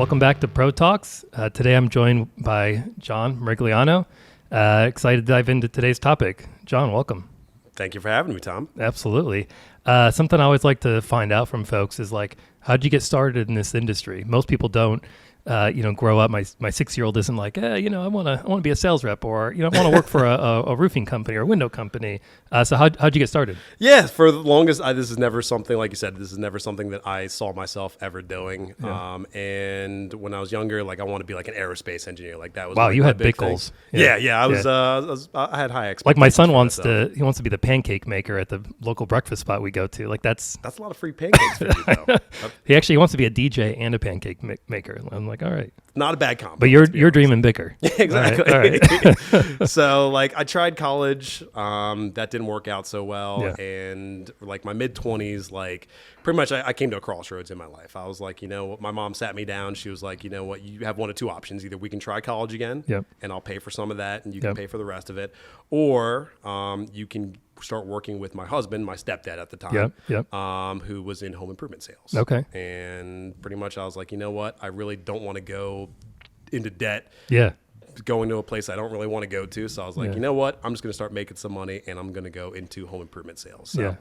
Welcome back to ProTalks. Today I'm joined by Jon Marigliano. Excited to dive into today's topic. Jon, welcome. Thank you for having me, Tom. Absolutely. Something I always like to find out from folks is like, how'd you get started in this industry? Most people don't, grow up. My 6-year-old isn't like, I want to be a sales rep, or, I want to work for a roofing company or a window company. So how'd you get started? Yeah, for the longest, this is never something, like you said, this is never something that I saw myself ever doing. Yeah. And when I was younger, like I wanted to be like an aerospace engineer. Like that was wow. like You my had big thing. goals. Yeah. I had high expectations. Like my son for wants myself. he wants to be the pancake maker at the local breakfast spot we go to. Like that's That's a lot of free pancakes for you, though. he actually wants to be a DJ and a pancake maker. I'm like, all right. Not a bad combo. But you're dreaming bigger. Exactly. All right. So like I tried college, that didn't work out so well. Yeah. And like my mid-20s, like pretty much I came to a crossroads in my life. I was like, my mom sat me down. She was like, you know what, you have one of two options. Either we can try college again, Yep. and I'll pay for some of that and you can Yep. pay for the rest of it. Or you can start working with my husband, my stepdad at the time, Yep. who was in home improvement sales. Okay. And pretty much I was like, you know what, I really don't want to go into debt Yeah. going to a place I don't really want to go to. So I was like, Yeah. you know what? I'm just going to start making some money and I'm going to go into home improvement sales. So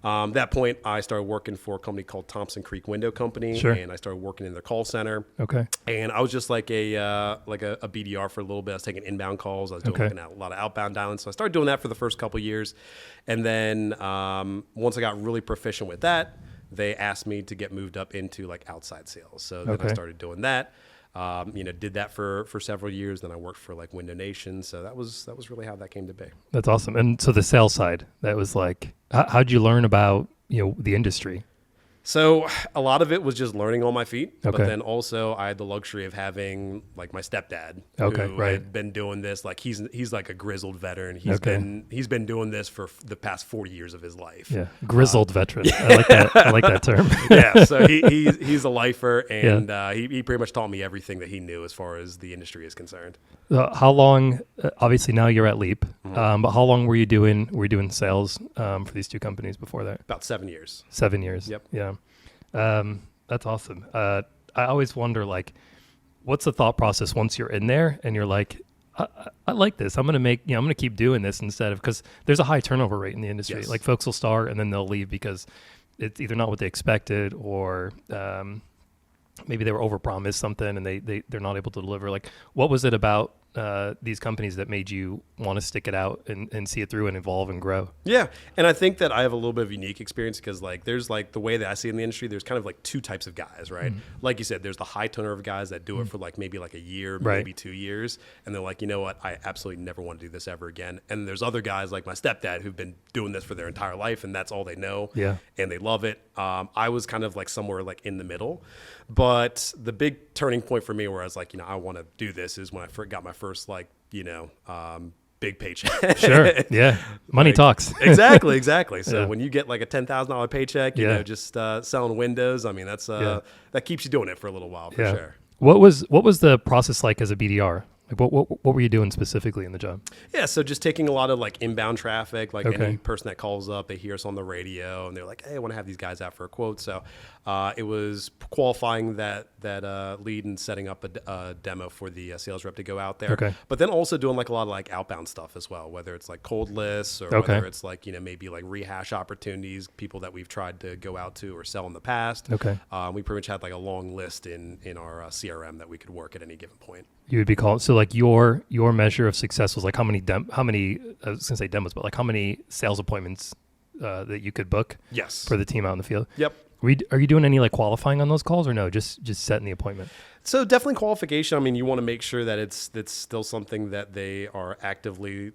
Yeah. that point, I started working for a company called Thompson Creek Window Company. Sure. And I started working in their call center. Okay. And I was just like a BDR for a little bit. I was taking inbound calls. I was doing Okay. a lot of outbound dialing. So I started doing that for the first couple of years. And then once I got really proficient with that, they asked me to get moved up into like outside sales. So then I Okay. started doing that. Did that for several years. Then I worked for like Window Nation. So that was really how that came to be. That's awesome. And so the sales side, that was like, how'd you learn about, the industry? So a lot of it was just learning on my feet, Okay. but then also I had the luxury of having like my stepdad, Okay, who right. had been doing this. Like he's like a grizzled veteran. Okay. He's been doing this for the past 40 years of his life. Yeah. Grizzled veteran. I like that. I like that term. Yeah. So he's a lifer, and he pretty much taught me everything that he knew as far as the industry is concerned. How long, obviously now you're at Leap, Mm-hmm. but how long were you doing sales for these two companies before that? About 7 years. 7 years. Yep. Yeah. That's awesome. I always wonder, like, what's the thought process once you're in there and you're like, I like this. I'm going to keep doing this instead of, because there's a high turnover rate in the industry. Yes. Like folks will start and then they'll leave because it's either not what they expected, or maybe they were overpromised something and they're not able to deliver. Like, what was it about these companies that made you want to stick it out and see it through and evolve and grow? Yeah. And I think that I have a little bit of unique experience because like there's like the way that I see it in the industry, there's kind of like two types of guys, right? Mm-hmm. Like you said, there's the high turnover guys that do it for like maybe like a year, Right. maybe 2 years. And they're like, you know what? I absolutely never want to do this ever again. And there's other guys like my stepdad who've been doing this for their entire life and that's all they know. Yeah. And they love it. I was kind of like somewhere like in the middle. But the big turning point for me where I was like, I want to do this is when I got my first like, big paycheck. Sure. Yeah. Money Like, talks. Exactly. So Yeah. when you get like a $10,000 paycheck, just selling windows, I mean, that's that keeps you doing it for a little while for Yeah. sure. What was the process like as a BDR? Like what were you doing specifically in the job? Yeah, so just taking a lot of like inbound traffic, like Okay. any person that calls up, they hear us on the radio and they're like, hey, I want to have these guys out for a quote. So it was qualifying that lead and setting up a demo for the sales rep to go out there. Okay. But then also doing like a lot of like outbound stuff as well, whether it's like cold lists or Okay. whether it's like, maybe like rehash opportunities, people that we've tried to go out to or sell in the past. Okay. We pretty much had like a long list in our CRM that we could work at any given point. You would be called, so like your measure of success was like how many I was gonna say demos, but like how many sales appointments that you could book Yes. for the team out in the field? Yep. Are you doing any like qualifying on those calls, or no, just setting the appointment? So definitely qualification. I mean, you want to make sure that it's still something that they are actively,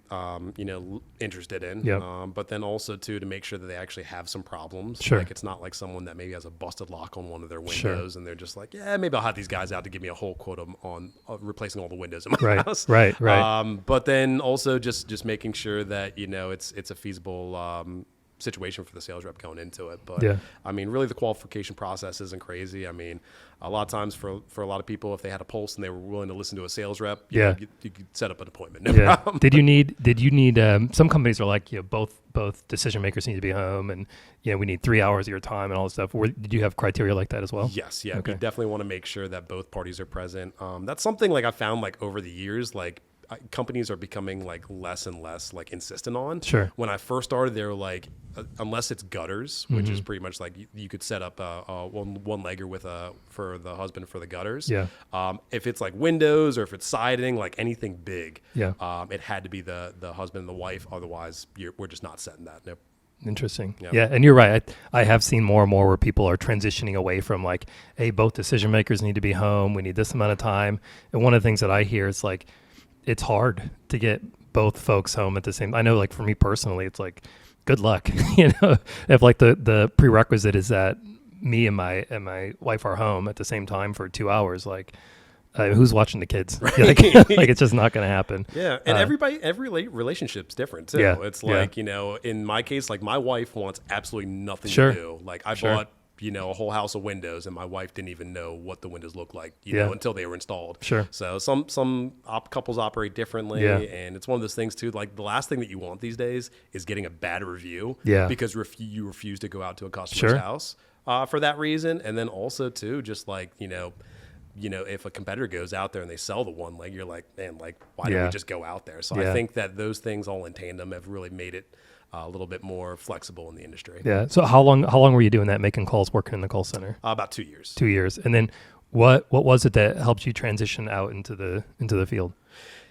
interested in. Yep. But then also too to make sure that they actually have some problems. Sure. Like it's not like someone that maybe has a busted lock on one of their Sure. windows, and they're just like, yeah, maybe I'll have these guys out to give me a whole quote on replacing all the windows in my Right. house. Right. But then also just making sure that it's a feasible situation for the sales rep going into it. But Yeah. I mean, really the qualification process isn't crazy. I mean, a lot of times for a lot of people, if they had a pulse and they were willing to listen to a sales rep, you could set up an appointment. No problem. Did you need, some companies are like, both decision makers need to be home and, we need 3 hours of your time and all this stuff. Did you have criteria like that as well? Yes. Yeah. Okay. You definitely want to make sure that both parties are present. That's something like I found like over the years, like companies are becoming like less and less like insistent on. Sure. When I first started, they were like, unless it's gutters, which is pretty much like you could set up a one legger with for the husband for the gutters. Yeah. If it's like windows or if it's siding, like anything big, Yeah. it had to be the husband and the wife. Otherwise, we're just not setting that. Nope. Interesting. Yeah. Yeah. And you're right. I have seen more and more where people are transitioning away from like, hey, both decision makers need to be home. We need this amount of time. And one of the things that I hear is like, it's hard to get both folks home at the same. I know like for me personally, it's like, good luck, if like the prerequisite is that me and my wife are home at the same time for 2 hours, like, who's watching the kids? Right. like it's just not going to happen. Yeah. And every relationship's different too. Yeah. It's like, in my case, like my wife wants absolutely nothing Sure. to do. Like I bought, a whole house of windows and my wife didn't even know what the windows look like, until they were installed. Sure. So some couples operate differently. Yeah. And it's one of those things too, like the last thing that you want these days is getting a bad review because you refuse to go out to a customer's house for that reason. And then also too, just like, if a competitor goes out there and they sell the one leg, you're like, man, like, why don't we just go out there? So I think that those things all in tandem have really made it a little bit more flexible in the industry. Yeah. So how long were you doing that, making calls, working in the call center? About 2 years. 2 years. And then what was it that helped you transition out into the field?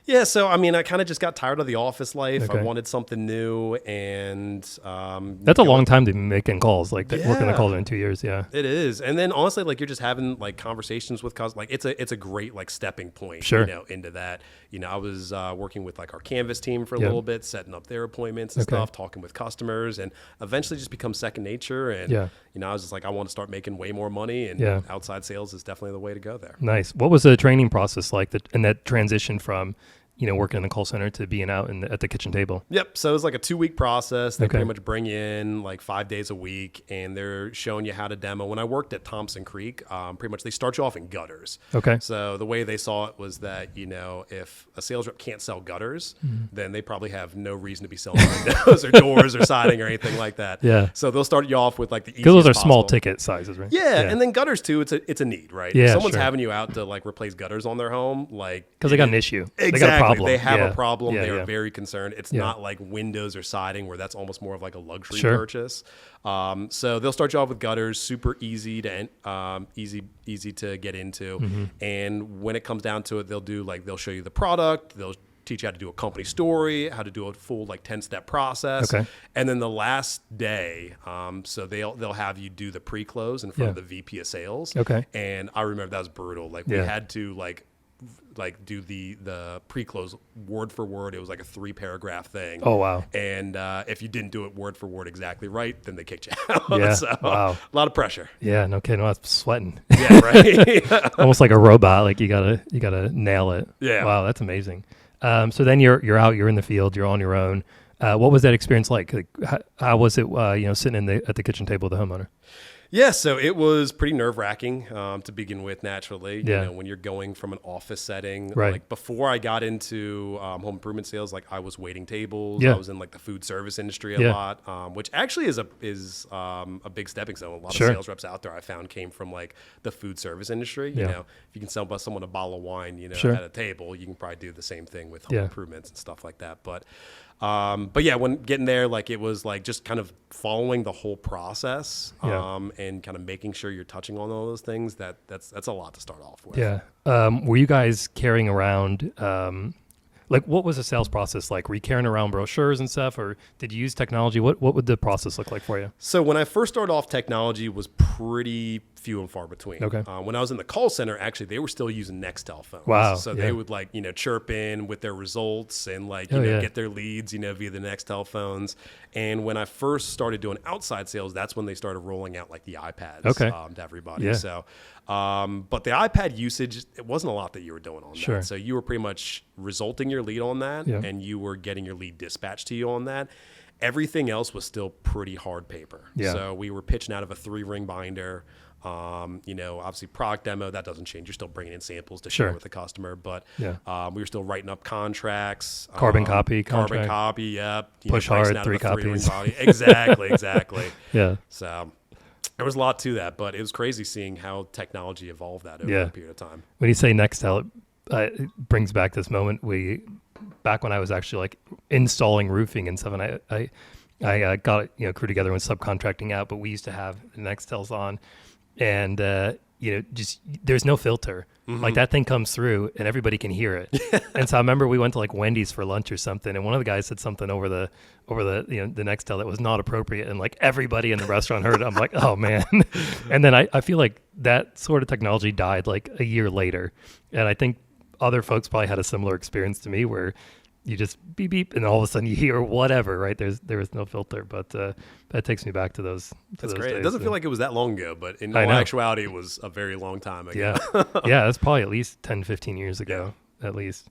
Yeah, so I mean, I kind of just got tired of the office life. Okay. I wanted something new, and that's a long time to be making calls, like working the call in 2 years. Yeah, it is. And then honestly, like you're just having like conversations with customers. Like it's a great like stepping point, into that. I was working with like our Canvas team for a little bit, setting up their appointments and stuff, talking with customers, and eventually just become second nature. And I was just like, I want to start making way more money, and outside sales is definitely the way to go there. Nice. What was the training process like and that transition from working in the call center to being out at the kitchen table? Yep. So it was like a 2-week process. They pretty much bring you in like 5 days a week and they're showing you how to demo. When I worked at Thompson Creek, pretty much they start you off in gutters. Okay. So the way they saw it was that, if a sales rep can't sell gutters, then they probably have no reason to be selling windows or doors or siding or anything like that. Yeah. So they'll start you off with like the easiest because those are possible. small ticket sizes, right? Yeah. And then gutters too, it's a need, right? Yeah, if someone's sure. having you out to like replace gutters on their home, like because they got an issue. Exactly. They got a problem. They have a problem. They are yeah. very concerned. It's not like windows or siding where that's almost more of like a luxury Sure. purchase. So they'll start you off with gutters, super easy to easy to get into. Mm-hmm. And when it comes down to it, they'll show you the product. They'll teach you how to do a company story, how to do a full 10-step process. Okay. And then the last day, so they'll have you do the pre-close in front of the VP of sales. Okay. And I remember that was brutal. We had to do the pre-close word for word. It was like a 3-paragraph thing. Oh, wow. And if you didn't do it word for word exactly right, then they kicked you out. Yeah. So, Wow. a lot of pressure. Yeah, no kidding. I was sweating. Yeah, right. Almost like a robot. Like you gotta nail it. Yeah. Wow, that's amazing. So then you're out, you're in the field, you're on your own. What was that experience like? How was it? Sitting at the kitchen table with the homeowner. Yeah, so it was pretty nerve-wracking to begin with, naturally. Yeah. When you're going from an office setting. Right. Before I got into home improvement sales, I was waiting tables. Yeah. I was in the food service industry a lot, which actually is a big stepping stone. A lot Sure. of sales reps out there I found came from the food service industry. You know, if you can sell someone a bottle of wine, Sure. at a table, you can probably do the same thing with home improvements and stuff like that. But yeah, when getting there, it was just kind of following the whole process, and kind of making sure you're touching on all those things. That's a lot to start off with. Yeah. Were you guys carrying around, what was the sales process like? Were you carrying around brochures and stuff, or did you use technology? What would the process look like for you? So when I first started off, technology was pretty few and far between. Okay. When I was in the call center, actually, they were still using Nextel phones. Wow. So they would chirp in with their results and get their leads, via the Nextel phones. And when I first started doing outside sales, that's when they started rolling out the iPads to everybody. Yeah. So, but the iPad usage, it wasn't a lot that you were doing on Sure. that. So you were pretty much resulting your lead on that, Yeah. and you were getting your lead dispatched to you on that. everything else was still pretty hard paper. Yeah. So we were pitching out of a 3-ring binder. Obviously product demo, that doesn't change. You're still bringing in samples to share with the customer, but we were still writing up contracts. Carbon copy. Yep. Push hard, 3 copies. Exactly. Yeah. So there was a lot to that, but it was crazy seeing how technology evolved that over a period of time. When you say Nextel, it brings back this moment back when I was actually like installing roofing and stuff, and I got crew together when subcontracting out, but we used to have the Nextels on, and just there's no filter. Like that thing comes through and everybody can hear it. And so I remember we went to like Wendy's for lunch or something, and one of the guys said something over the the Nextel that was not appropriate, and like everybody in the restaurant heard it. I'm like, oh man. And then I feel like that sort of technology died like a year later, and I think other folks probably had a similar experience to me where you just beep beep and all of a sudden you hear whatever, right? There was no filter, but that takes me back to those. That's those great. days. It doesn't feel like it was that long ago, but in all actuality, it was a very long time ago. Yeah, that's probably at least 10, 15 years ago, at least.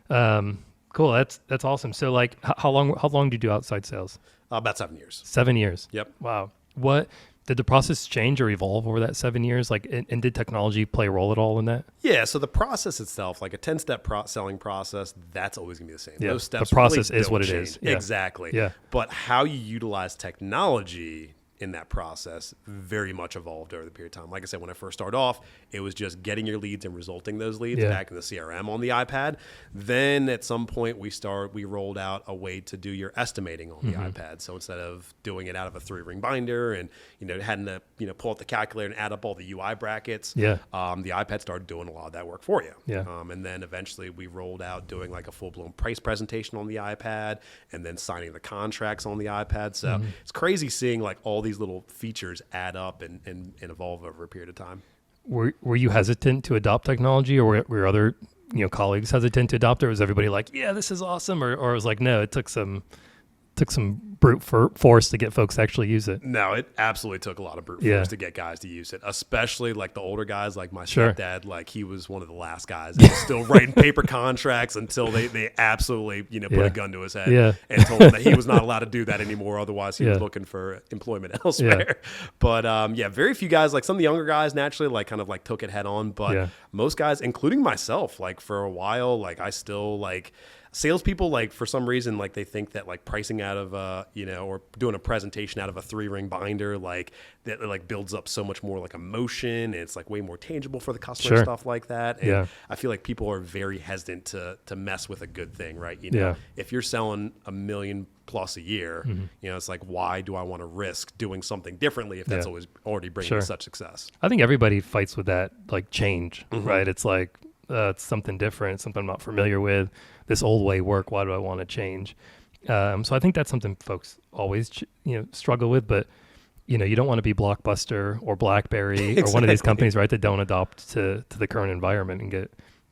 Cool. That's awesome. So like, how long do you do outside sales? About 7 years. 7 years. Yep. Wow. What did the process change or evolve over that 7 years? Like, and did technology play a role at all in that? Yeah. So the process itself, like a 10-step selling process, that's always gonna be the same. Yeah. Those steps the process really is what don't it change. is. Yeah. Exactly. Yeah. But how you utilize technology in that process very much evolved over the period of time. Like I said, when I first started off, it was just getting your leads and resulting those leads back in the CRM on the iPad. Then at some point we rolled out a way to do your estimating on the iPad. So instead of doing it out of a 3-ring binder and having to pull out the calculator and add up all the UI brackets, the iPad started doing a lot of that work for you. Yeah. And then eventually we rolled out doing like a full-blown price presentation on the iPad and then signing the contracts on the iPad. So it's crazy seeing like all these little features add up and evolve over a period of time. Were you hesitant to adopt technology, or were other colleagues hesitant to adopt it? Or was everybody like, yeah, this is awesome, or it was like, no, it took some brute force to get folks to actually use it? No, it absolutely took a lot of brute force to get guys to use it, especially like the older guys, like my stepdad. Like he was one of the last guys that was still writing paper contracts until they absolutely put a gun to his head and told him that he was not allowed to do that anymore. Otherwise, he was looking for employment elsewhere. But very few guys, like some of the younger guys, naturally like kind of like took it head on. But most guys, including myself, like for a while, like I still like. Salespeople, like for some reason, like they think that like pricing out of or doing a presentation out of a 3-ring binder, like that like builds up so much more like emotion, and it's like way more tangible for the customer and stuff like that. And I feel like people are very hesitant to mess with a good thing, right? If you're selling $1 million plus a year, it's like, why do I want to risk doing something differently if that's always already bringing such success? I think everybody fights with that, like change, right? It's like it's something different, something I'm not familiar with. This old way work, why do I want to change? So I think that's something folks always struggle with, but you don't want to be Blockbuster or BlackBerry or one of these companies, right, that don't adopt to the current environment and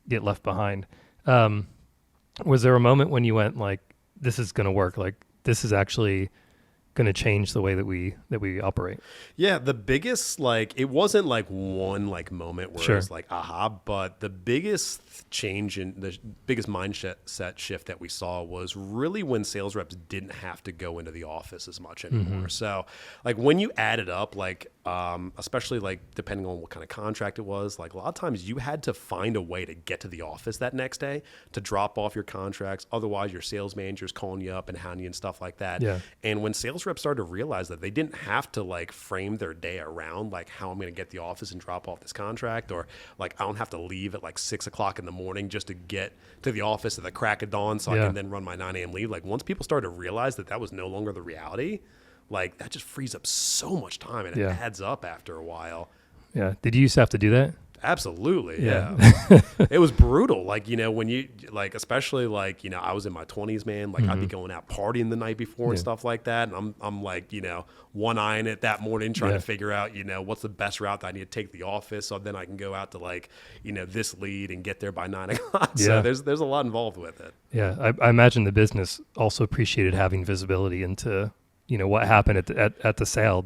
get left behind. Was there a moment when you went like, this is going to work, like this is actually going to change the way that we operate? Yeah, the biggest, like, it wasn't like one like moment where it was like aha, but the biggest change in the biggest mindset shift that we saw was really when sales reps didn't have to go into the office as much anymore. So like when you add it up, like especially like depending on what kind of contract it was, like a lot of times you had to find a way to get to the office that next day to drop off your contracts. Otherwise your sales manager's calling you up and hounding you and stuff like that. And when sales reps started to realize that they didn't have to like frame their day around like how I'm going to get to the office and drop off this contract, or like I don't have to leave at like 6 o'clock in the morning just to get to the office at the crack of dawn so I can then run my 9 a.m. lead. Like once people started to realize that was no longer the reality, like that just frees up so much time and it adds up after a while. Yeah. Did you used to have to do that? Absolutely. Yeah. It was brutal. Like, when you like, especially like, I was in my 20s, man, like I'd be going out partying the night before and stuff like that. And I'm like, one-eyeing it that morning, trying to figure out, what's the best route that I need to take to the office. So then I can go out to like, this lead and get there by 9 o'clock. So there's a lot involved with it. Yeah. I imagine the business also appreciated having visibility into, what happened at the sale.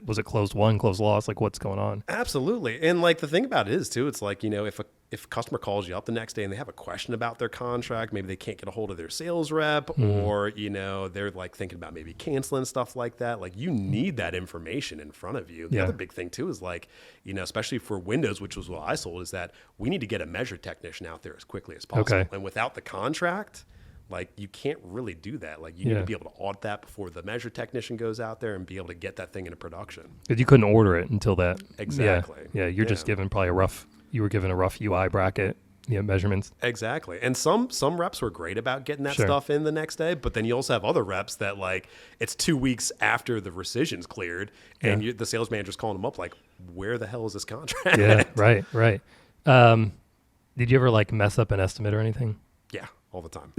Was it closed won, closed lost? Like what's going on? Absolutely. And like the thing about it is too, it's like, if if a customer calls you up the next day and they have a question about their contract, maybe they can't get a hold of their sales rep, or, you know, they're like thinking about maybe canceling, stuff like that. Like, you need that information in front of you. The other big thing too is like, you know, especially for Windows, which was what I sold, is that we need to get a measure technician out there as quickly as possible. Okay. And without the contract, like, you can't really do that. Like, you need to be able to audit that before the measure technician goes out there and be able to get that thing into production. Because you couldn't order it until that. Exactly. Yeah. You're just given probably you were given a rough UI bracket, you know, measurements. Exactly. And some reps were great about getting that stuff in the next day, but then you also have other reps that, like, it's 2 weeks after the rescission's cleared, and the sales manager's calling them up like, where the hell is this contract? Yeah, right. Did you ever like mess up an estimate or anything? Yeah, all the time.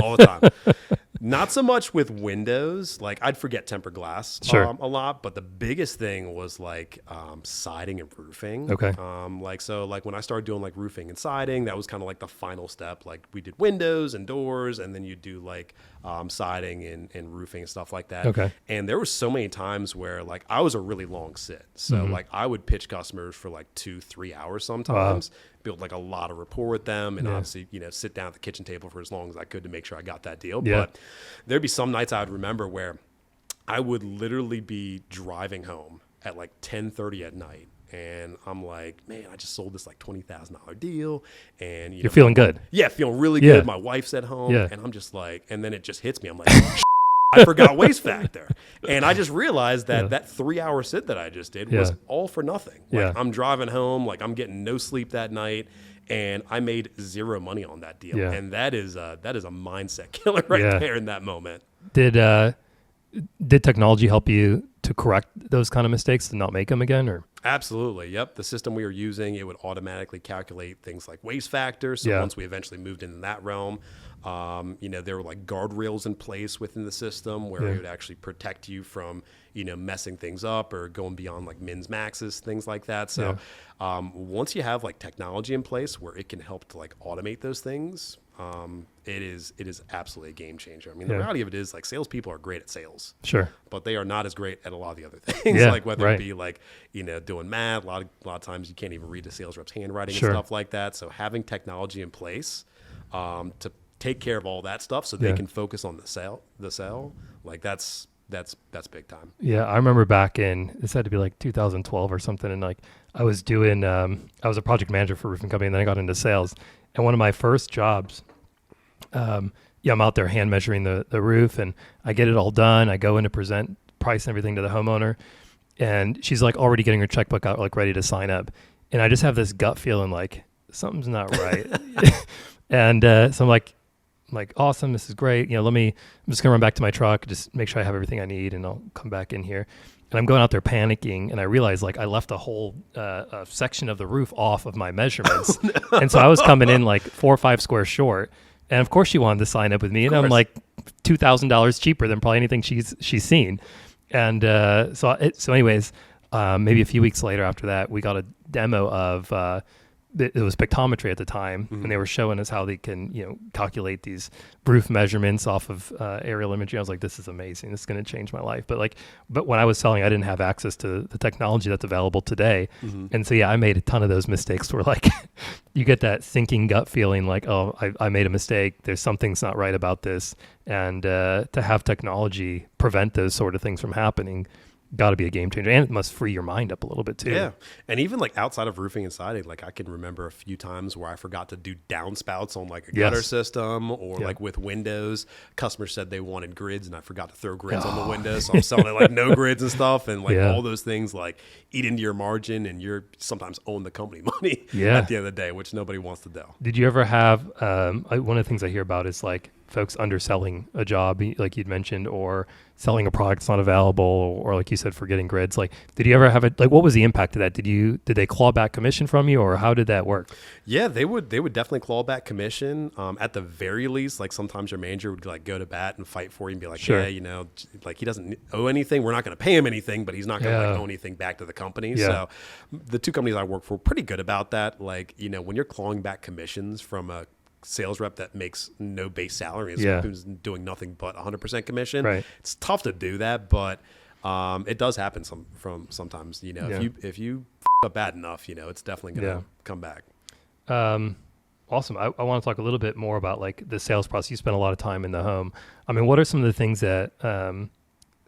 All the time. Not so much with Windows. Like, I'd forget tempered glass a lot, but the biggest thing was like siding and roofing. Okay. Like when I started doing like roofing and siding, that was kind of like the final step. Like, we did windows and doors, and then you do like siding and roofing and stuff like that. Okay. And there were so many times where like I was a really long sit. So like I would pitch customers for like 2-3 hours sometimes. Wow. Build like a lot of rapport with them, and obviously, you know, sit down at the kitchen table for as long as I could to make sure I got that deal. But there'd be some nights I would remember where I would literally be driving home at like 10:30 at night, and I'm like, man, I just sold this like $20,000 deal, and you're feeling good. Yeah, feeling really good. My wife's at home, and I'm just like, and then it just hits me. I'm like, I forgot waste factor. And I just realized that that 3-hour sit that I just did was all for nothing. Like, I'm driving home, like, I'm getting no sleep that night, and I made zero money on that deal. And that is a mindset killer there in that moment. Did technology help you to correct those kind of mistakes, to not make them again? Or Absolutely. Yep. The system we were using, it would automatically calculate things like waste factor. So once we eventually moved into that realm, you know, there were like guardrails in place within the system where it would actually protect you from, you know, messing things up or going beyond like mins maxes, things like that. So once you have like technology in place where it can help to like automate those things, it is absolutely a game changer. I mean, the reality of it is, like, salespeople are great at sales, but they are not as great at a lot of the other things. Like whether it be like, you know, doing math. A lot of times you can't even read the sales rep's handwriting and stuff like that. So having technology in place to take care of all that stuff, so they can focus on the sale, like that's big time. Yeah, I remember back in, this had to be like 2012 or something, and like I was doing, I was a project manager for a roofing company, and then I got into sales. And one of my first jobs, I'm out there hand measuring the roof, and I get it all done. I go in to present price and everything to the homeowner, and she's like already getting her checkbook out, like ready to sign up. And I just have this gut feeling like something's not right. And so I'm like, awesome, this is great. You know, I'm just gonna run back to my truck, just make sure I have everything I need, and I'll come back in here. And I'm going out there panicking, and I realized like I left a whole section of the roof off of my measurements. Oh, no. And so I was coming in like 4 or 5 squares short. And of course she wanted to sign up with me, and I'm like $2,000 cheaper than probably anything she's seen. And so anyways, maybe a few weeks later after that, we got a demo of it was pictometry at the time, and they were showing us how they can, you know, calculate these roof measurements off of aerial imagery. I was like, this is amazing. This is going to change my life. But when I was selling, I didn't have access to the technology that's available today. And so, I made a ton of those mistakes where like you get that sinking gut feeling like, oh, I made a mistake. There's something's not right about this. And to have technology prevent those sort of things from happening, got to be a game changer, and it must free your mind up a little bit too. Yeah, and even like outside of roofing and siding, like I can remember a few times where I forgot to do downspouts on like a gutter system, or like with windows, customers said they wanted grids, and I forgot to throw grids on the windows, so I'm selling it like no grids and stuff, and like all those things like eat into your margin, and you're sometimes own the company money at the end of the day, which nobody wants to do. Did you ever have one of the things I hear about is like folks underselling a job, like you'd mentioned, or selling a product that's not available, or like you said, forgetting grids. Like, did you ever have it? Like, what was the impact of that? Did they claw back commission from you, or how did that work? Yeah, they would definitely claw back commission. At the very least, like sometimes your manager would like go to bat and fight for you and be like, yeah, you know, like he doesn't owe anything. We're not going to pay him anything, but he's not going to like owe anything back to the company. So the two companies I work for were pretty good about that. Like, you know, when you're clawing back commissions from a sales rep that makes no base salary and who's doing nothing but 100% commission, it's tough to do that, but it does happen sometimes, you know, if you up bad enough, you know, it's definitely gonna come back. Awesome. I want to talk a little bit more about like the sales process. You spent a lot of time in the home. I mean, what are some of the things that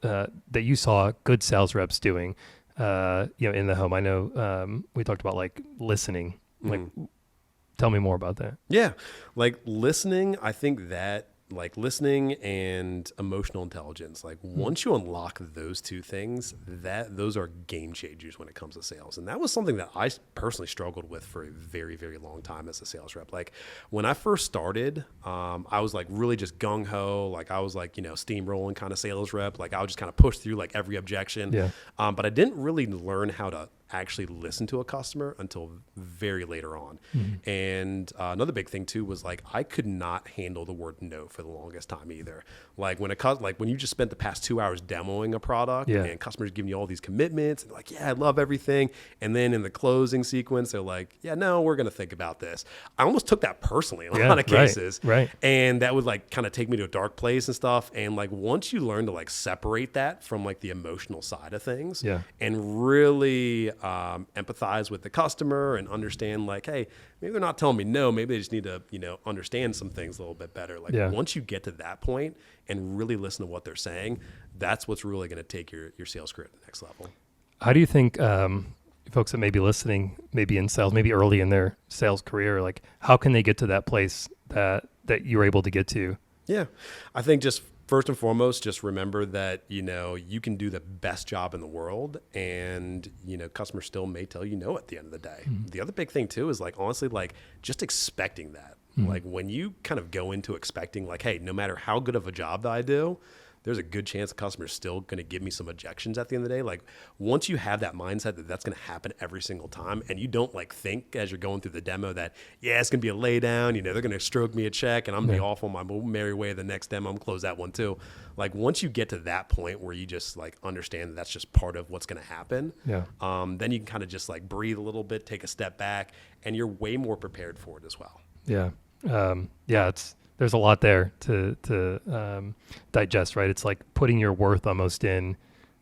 that you saw good sales reps doing, in the home? I know we talked about like listening. Like, tell me more about that. Yeah, like listening. I think that like listening and emotional intelligence, like once you unlock those two things, those are game changers when it comes to sales. And that was something that I personally struggled with for a very, very long time as a sales rep. Like when I first started, I was like really just gung ho. Like I was like, steamrolling kind of sales rep. Like I would just kind of push through like every objection. Yeah. But I didn't really learn how to actually listen to a customer until very later on. And another big thing too was like I could not handle the word no for the longest time either. Like when you just spent the past 2 hours demoing a product and customers giving you all these commitments and like, yeah, I love everything, and then in the closing sequence they're like, yeah, no, we're gonna think about this. I almost took that personally in a lot of cases, right? And that would like kind of take me to a dark place and stuff. And like once you learn to like separate that from like the emotional side of things, and really empathize with the customer and understand like, hey, maybe they're not telling me no, maybe they just need to, understand some things a little bit better. Like once you get to that point and really listen to what they're saying, that's what's really going to take your sales career to the next level. How do you think folks that may be listening, maybe in sales, maybe early in their sales career, like how can they get to that place that you're able to get to? Yeah, I think just first and foremost, just remember that, you can do the best job in the world and, customers still may tell you no at the end of the day. The other big thing too is like, honestly, like just expecting that. Like when you kind of go into expecting like, hey, no matter how good of a job that I do, there's a good chance the customer's still going to give me some objections at the end of the day. Like once you have that mindset that that's going to happen every single time, and you don't like think as you're going through the demo that, yeah, it's going to be a lay down, they're going to stroke me a check and I'm going to be off on my merry way the next demo. I'm going to close that one too. Like once you get to that point where you just like understand that that's just part of what's going to happen, then you can kind of just like breathe a little bit, take a step back, and you're way more prepared for it as well. Yeah. There's a lot there to digest, right? It's like putting your worth almost in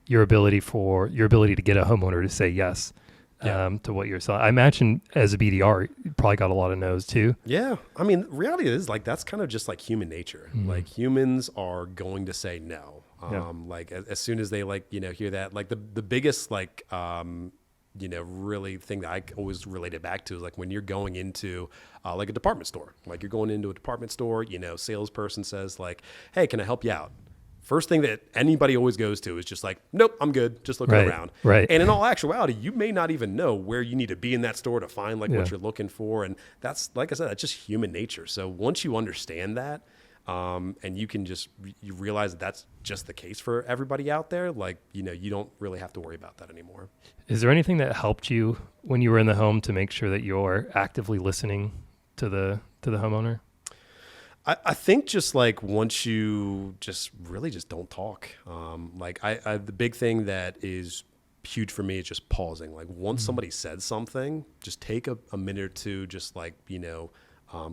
your ability to get a homeowner to say yes to what you're selling. I imagine as a BDR, you probably got a lot of no's too. Yeah. I mean, reality is like, that's kind of just like human nature. Like humans are going to say no. Like as soon as they like, hear that, like the biggest like, really thing that I always relate it back to is like when you're going into like a department store, like you're going into a department store, salesperson says like, hey, can I help you out? First thing that anybody always goes to is just like, nope, I'm good. Just looking around. Right. And in all actuality, you may not even know where you need to be in that store to find like what you're looking for. And that's, like I said, that's just human nature. So once you understand that, and you can just, you realize that that's just the case for everybody out there. Like, you don't really have to worry about that anymore. Is there anything that helped you when you were in the home to make sure that you're actively listening to the homeowner? I think just like once you just really just don't talk, like the big thing that is huge for me is just pausing. Like once somebody said something, just take a minute or two, just like,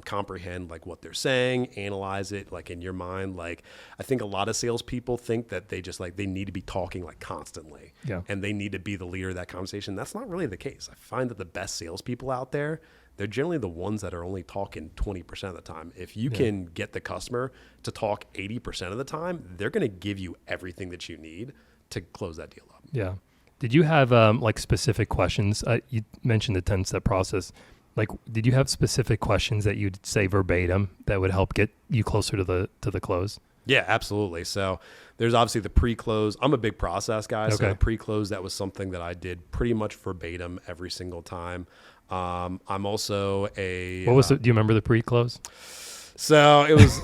comprehend like what they're saying, analyze it like in your mind. Like I think a lot of salespeople think that they just like, they need to be talking like constantly and they need to be the leader of that conversation. That's not really the case. I find that the best salespeople out there, they're generally the ones that are only talking 20% of the time. If you can get the customer to talk 80% of the time, they're going to give you everything that you need to close that deal up. Yeah. Did you have like specific questions? You mentioned the 10-step process. Like, did you have specific questions that you'd say verbatim that would help get you closer to the close? Yeah, absolutely. So there's obviously the pre-close. I'm a big process guy. Okay. So the pre-close, that was something that I did pretty much verbatim every single time. I'm also a... What was it? Do you remember the pre-close? So it was,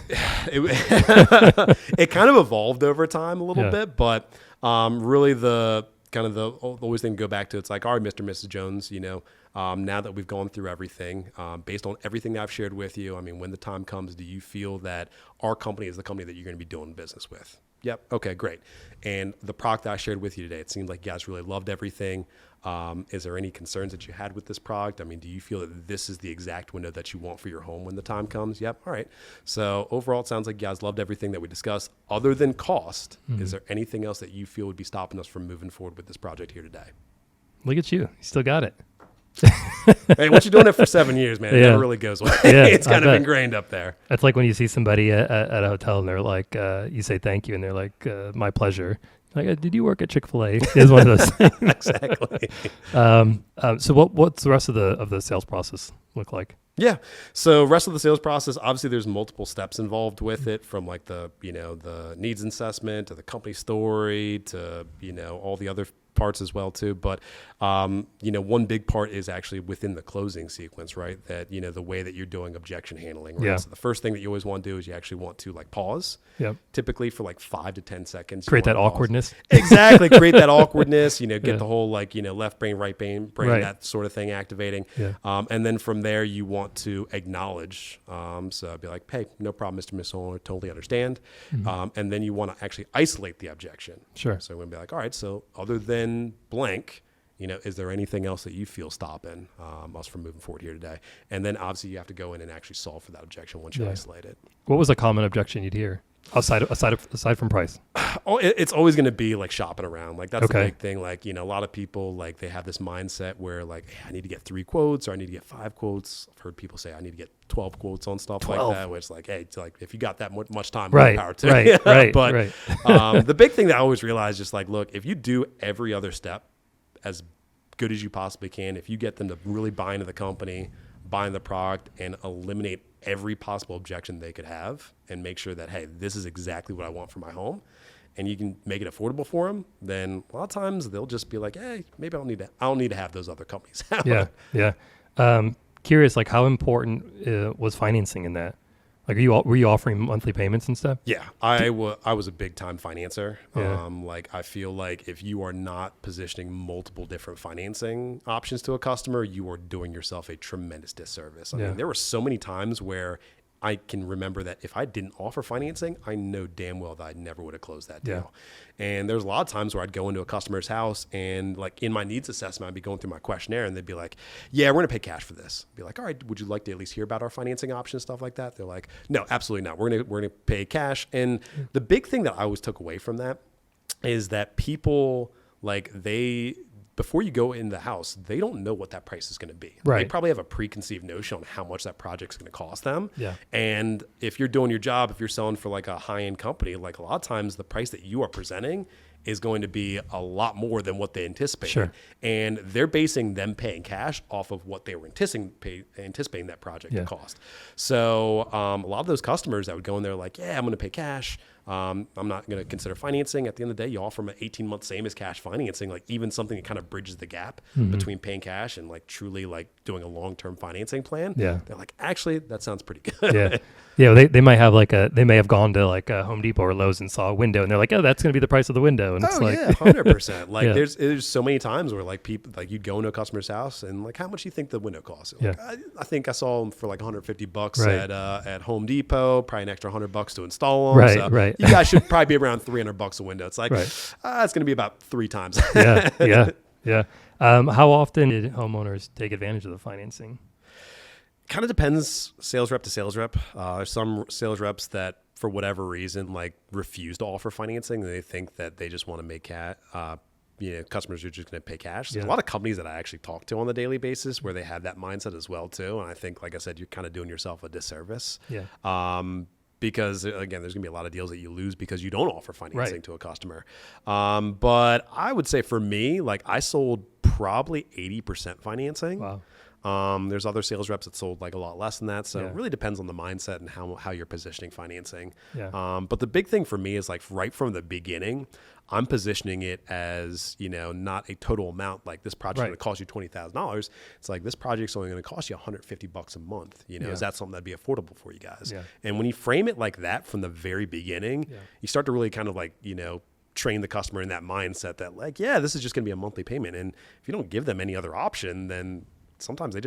it kind of evolved over time a little bit, but really the kind of the always thing to go back to, it's like, all right, Mr. and Mrs. Jones, now that we've gone through everything, based on everything that I've shared with you, I mean, when the time comes, do you feel that our company is the company that you're going to be doing business with? Yep. Okay, great. And the product that I shared with you today, it seemed like you guys really loved everything. Is there any concerns that you had with this product? I mean, do you feel that this is the exact window that you want for your home when the time comes? Yep. All right. So overall, it sounds like you guys loved everything that we discussed. Other than cost, is there anything else that you feel would be stopping us from moving forward with this project here today? Look at you. You still got it. Hey, once you're doing it for 7 years, man, it never really goes away. Yeah, it's kind of ingrained up there. That's like when you see somebody at a hotel and they're like, you say thank you, and they're like, my pleasure. Like, did you work at Chick-fil-A? It's one of those things. Exactly. So what's the rest of the sales process look like? Yeah. So rest of the sales process, obviously there's multiple steps involved with it, from like the needs assessment to the company story to, all the other parts as well too. But, one big part is actually within the closing sequence, right? That, the way that you're doing objection handling, right? Yeah. So the first thing that you always want to do is you actually want to like pause, typically for like 5 to 10 seconds. Create that awkwardness. Exactly. Create that awkwardness, get the whole like, left brain, right brain, right. that sort of thing activating. Yeah. And then from there you want to acknowledge. So be like, hey, no problem, Mr. Miss Owner, totally understand. Mm-hmm. And then you want to actually isolate the objection. Sure. So we're going to be like, all right, so other than blank, is there anything else that you feel stopping us from moving forward here today? And then obviously you have to go in and actually solve for that objection once you isolate it. What was a common objection you'd hear aside from price? Oh, it's always going to be like shopping around. Like that's the big thing. Like, a lot of people, like they have this mindset where like, hey, I need to get 3 quotes or I need to get 5 quotes. I've heard people say I need to get 12 quotes on stuff like that, where it's like, hey, it's like if you got that much time, more power to it. Right. But the big thing that I always realize, just like, look, if you do every other step as good as you possibly can, if you get them to really buy into the company, buy into the product, and eliminate every possible objection they could have, and make sure that, hey, this is exactly what I want for my home, and you can make it affordable for them, then a lot of times they'll just be like, hey, maybe I don't need to have those other companies. Yeah. Curious, like how important was financing in that? Like, were you offering monthly payments and stuff? Yeah, I was a big time financer. Yeah. Like I feel like if you are not positioning multiple different financing options to a customer, you are doing yourself a tremendous disservice. I mean, there were so many times where I can remember that if I didn't offer financing, I know damn well that I never would have closed that deal. And there's a lot of times where I'd go into a customer's house and like in my needs assessment, I'd be going through my questionnaire and they'd be like, yeah, we're going to pay cash for this. I'd be like, all right, would you like to at least hear about our financing options, stuff like that? They're like, no, absolutely not. We're going to pay cash. And the big thing that I always took away from that is that people, like, before you go in the house, they don't know what that price is going to be. Right. They probably have a preconceived notion on how much that project's going to cost them. Yeah. And if you're doing your job, if you're selling for like a high-end company, like a lot of times the price that you are presenting is going to be a lot more than what they anticipated. Sure. And they're basing them paying cash off of what they were anticipating that project to cost. So a lot of those customers that would go in there like, yeah, I'm going to pay cash. I'm not going to consider financing. At the end of the day, you offer them an 18-month same as cash financing, like even something that kind of bridges the gap between paying cash and like truly like doing a long-term financing plan. Yeah. They're like, actually, that sounds pretty good. Yeah. Yeah. They might have they may have gone to like a Home Depot or Lowe's and saw a window and they're like, oh, that's going to be the price of the window. And it's like, 100%. Like there's so many times where like people, like you'd go into a customer's house and like, how much do you think the window costs? Like, I think I saw them for like $150 at Home Depot, probably an extra $100 to install them. Right. You guys should probably be around $300 a window. It's like, it's going to be about 3 times. Yeah. How often did homeowners take advantage of the financing? Kind of depends sales rep to sales rep. There's some sales reps that for whatever reason, like refuse to offer financing. They think that they just want to make customers are just going to pay cash. There's a lot of companies that I actually talk to on the daily basis where they have that mindset as well too. And I think, like I said, you're kind of doing yourself a disservice. Because again, there's gonna be a lot of deals that you lose because you don't offer financing to a customer. But I would say for me, like I sold probably 80% financing. Wow. There's other sales reps that sold like a lot less than that. So it really depends on the mindset and how you're positioning financing. But the big thing for me is like right from the beginning, I'm positioning it as, not a total amount. Like this project is going to cost you $20,000. It's like this project's only going to cost you $150 a month. Is that something that'd be affordable for you guys? And when you frame it like that from the very beginning, you start to really kind of like, train the customer in that mindset that like, this is just going to be a monthly payment. And if you don't give them any other option, then sometimes they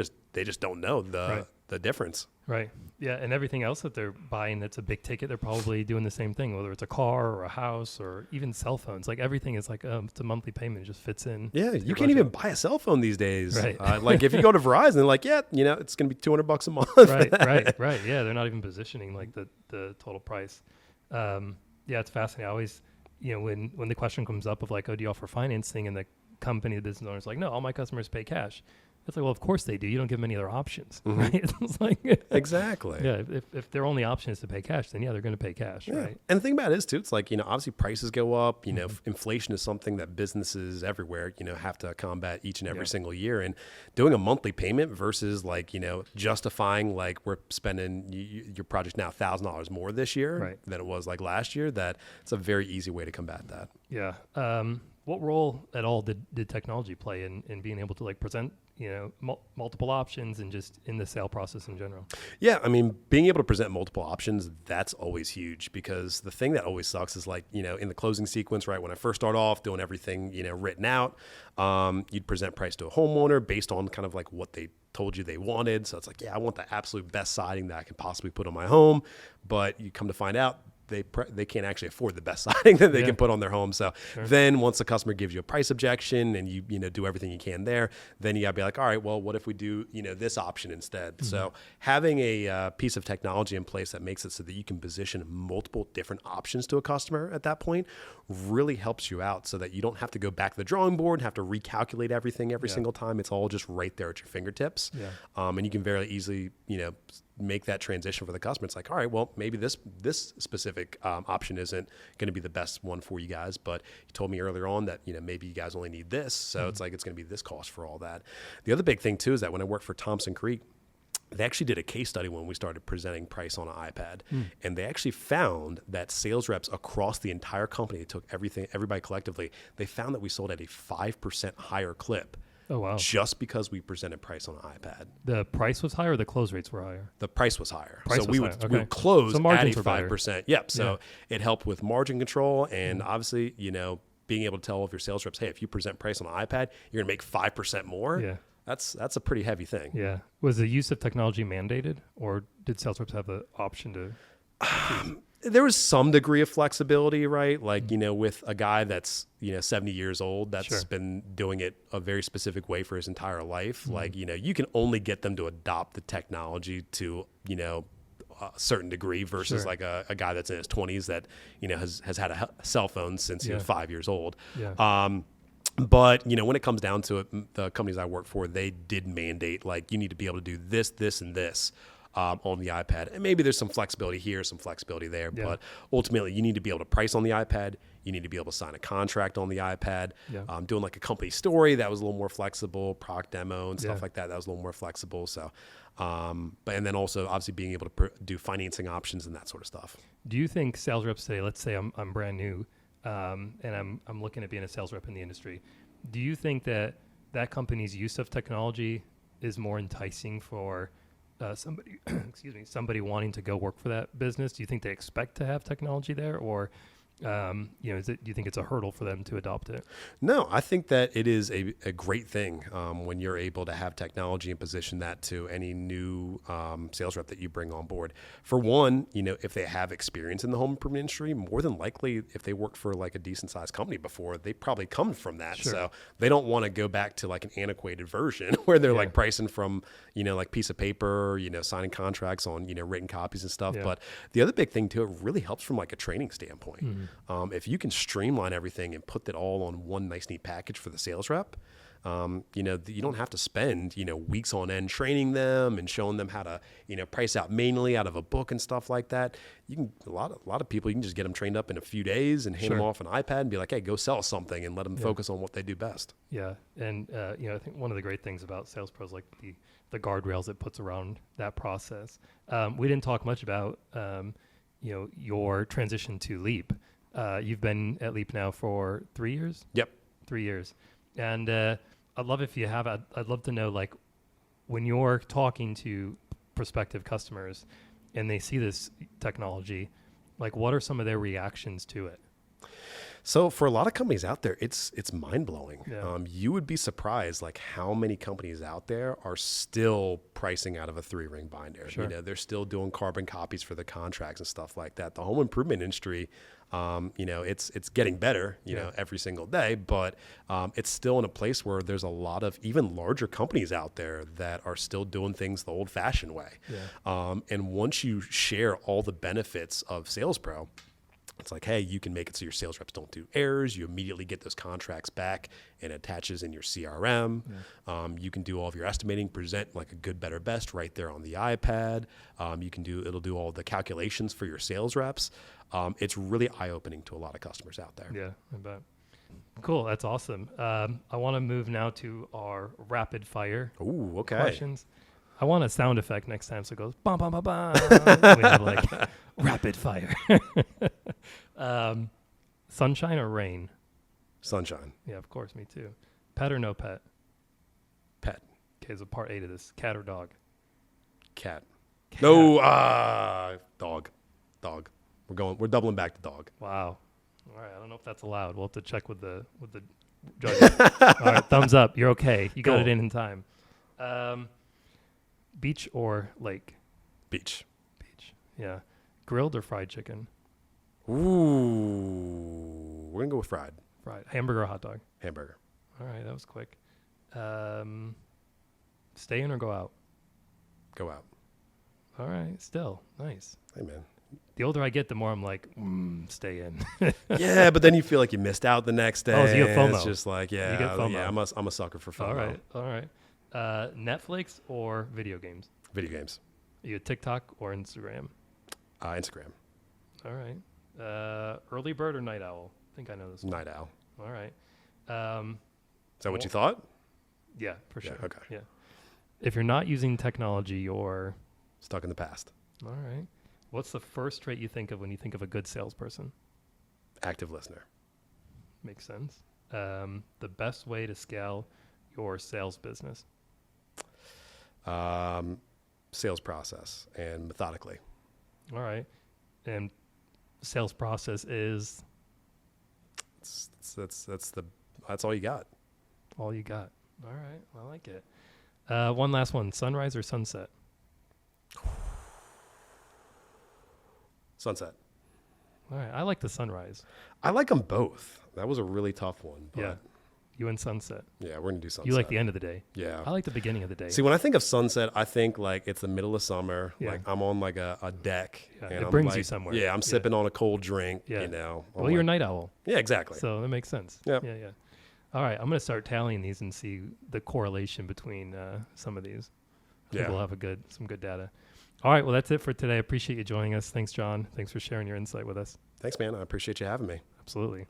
just don't know the difference. Right. Yeah. And everything else that they're buying that's a big ticket, they're probably doing the same thing, whether it's a car or a house or even cell phones. Like everything is like, it's a monthly payment. It just fits in. Yeah. You can't even buy a cell phone these days. Right. Like if you go to Verizon, they're like, it's going to be $200 a month. Right. Yeah. They're not even positioning like the total price. It's fascinating. I always, when the question comes up of like, oh, do you offer financing? And company, the business owner's like, no, all my customers pay cash. It's like, well, of course they do. You don't give them any other options, right? It's like exactly. Yeah, if their only option is to pay cash, then they're going to pay cash, right? And the thing about it is too, it's like, obviously prices go up. Inflation is something that businesses everywhere, have to combat each and every single year. And doing a monthly payment versus like, justifying like we're spending your project now $1,000 more this year than it was like last year. That it's a very easy way to combat that. Yeah. What role at all did technology play in being able to like present multiple options and just in the sale process in general? Yeah, I mean, being able to present multiple options, that's always huge, because the thing that always sucks is like, in the closing sequence, right, when I first start off doing everything, written out, you'd present price to a homeowner based on kind of like what they told you they wanted. So it's like, I want the absolute best siding that I can possibly put on my home. But you come to find out, they can't actually afford the best siding that they can put on their home. So then once the customer gives you a price objection and you do everything you can there, then you gotta be like, all right, well, what if we do, this option instead? So having a piece of technology in place that makes it so that you can position multiple different options to a customer at that point really helps you out, so that you don't have to go back to the drawing board and have to recalculate everything every single time. It's all just right there at your fingertips. And you can very easily, make that transition for the customer. It's like, all right, well, maybe this specific option isn't going to be the best one for you guys, but you told me earlier on that, maybe you guys only need this. So it's like, it's going to be this cost for all that. The other big thing too is that when I worked for Thompson Creek, they actually did a case study when we started presenting price on an iPad. And they actually found that sales reps across the entire company, they took everybody collectively, they found that we sold at a 5% higher clip. Oh, wow. Just because we presented price on an iPad. The price was higher or the close rates were higher? The price was higher. We would close so at a 5%. Yep. So it helped with margin control. And obviously, being able to tell if your sales reps, hey, if you present price on an iPad, you're going to make 5% more. Yeah. That's a pretty heavy thing. Yeah. Was the use of technology mandated, or did sales reps have the option to? There was some degree of flexibility, right? Like, with a guy that's, 70 years old, that's been doing it a very specific way for his entire life. Like, you can only get them to adopt the technology to, a certain degree versus like a guy that's in his 20s that, has had a cell phone since he was 5 years old. But, when it comes down to it, the companies I work for, they did mandate, like, you need to be able to do this, this, and this. On the iPad. And maybe there's some flexibility here, some flexibility there, but ultimately you need to be able to price on the iPad. You need to be able to sign a contract on the iPad. Doing like a company story, that was a little more flexible, product demo and stuff like that. That was a little more flexible. So, and then also obviously being able to do financing options and that sort of stuff. Do you think sales reps today, let's say I'm brand new, and I'm looking at being a sales rep in the industry. Do you think that company's use of technology is more enticing for somebody wanting to go work for that business? Do you think they expect to have technology there, or do you think it's a hurdle for them to adopt it? No, I think that it is a great thing when you're able to have technology and position that to any new sales rep that you bring on board. For one, if they have experience in the home improvement industry, more than likely, if they worked for like a decent sized company before, they probably come from that. So they don't want to go back to like an antiquated version where they're like pricing from, like piece of paper, signing contracts on, written copies and stuff. But the other big thing too, it really helps from like a training standpoint. If you can streamline everything and put it all on one nice, neat package for the sales rep, you don't have to spend, weeks on end training them and showing them how to, price out manually out of a book and stuff like that. You can, a lot of people, you can just get them trained up in a few days and hand them off an iPad and be like, hey, go sell something, and let them focus on what they do best. Yeah. And, I think one of the great things about Sales Pro is like the guardrails it puts around that process. We didn't talk much about, your transition to Leap. You've been at Leap now for 3 years? Yep. 3 years. And I'd love if you have, I'd love to know, like, when you're talking to prospective customers and they see this technology, like, what are some of their reactions to it? So for a lot of companies out there, it's mind-blowing. Yeah. You would be surprised like how many companies out there are still pricing out of a 3-ring binder. Sure. They're still doing carbon copies for the contracts and stuff like that. The home improvement industry, it's getting better, every single day, but it's still in a place where there's a lot of even larger companies out there that are still doing things the old-fashioned way. Yeah. And once you share all the benefits of Sales Pro, It's like, hey, you can make it so your sales reps don't do errors. You immediately get those contracts back and it attaches in your CRM. Yeah. You can do all of your estimating, present like a good, better, best right there on the iPad. It'll do all the calculations for your sales reps. It's really eye-opening to a lot of customers out there. Yeah, I bet. Cool. That's awesome. I want to move now to our rapid fire questions. I want a sound effect next time, so it goes bum bum bum bum. We have like rapid fire. Sunshine or rain? Sunshine. Yeah, of course. Me too. Pet or no pet? Pet. Okay, so part 8 of this: cat or dog? Cat. No, dog. Dog. We're doubling back to dog. Wow. All right. I don't know if that's allowed. We'll have to check with the judges. All right. Thumbs up. You're okay. You got it in time. Beach or lake? Beach. Yeah. Grilled or fried chicken? Ooh. We're going to go with fried. Fried. Hamburger or hot dog? Hamburger. All right. That was quick. Stay in or go out? Go out. All right. Still. Nice. Hey, man. The older I get, the more I'm like, stay in. Yeah, but then you feel like you missed out the next day. Oh, so you have FOMO. It's just like, You get FOMO. Yeah, I'm a sucker for FOMO. All right. Netflix or video games? Video games. Are you a TikTok or Instagram? Instagram. All right. Early bird or night owl? I think I know this one. Night owl. All right. Is that what you thought? Yeah, for sure. Yeah, okay. Yeah. If you're not using technology, you're stuck in the past. All right. What's the first trait you think of when you think of a good salesperson? Active listener. Makes sense. The best way to scale your sales business? Sales process and methodically. All right. And sales process is? That's all you got. All you got. All right. I like it. One last one. Sunrise or sunset? Sunset. All right. I like the sunrise. I like them both. That was a really tough one. But yeah. You and sunset. Yeah, we're going to do sunset. You like the end of the day. Yeah. I like the beginning of the day. See, when I think of sunset, I think like it's the middle of summer. Yeah. Like I'm on like a deck. Yeah. And It I'm brings like, you somewhere. Yeah, I'm sipping on a cold drink, Yeah. you know. Well, you're a night owl. Yeah, exactly. So that makes sense. Yep. Yeah. All right. I'm going to start tallying these and see the correlation between some of these. I think we'll have some good data. All right. Well, that's it for today. I appreciate you joining us. Thanks, Jon. Thanks for sharing your insight with us. Thanks, man. I appreciate you having me. Absolutely.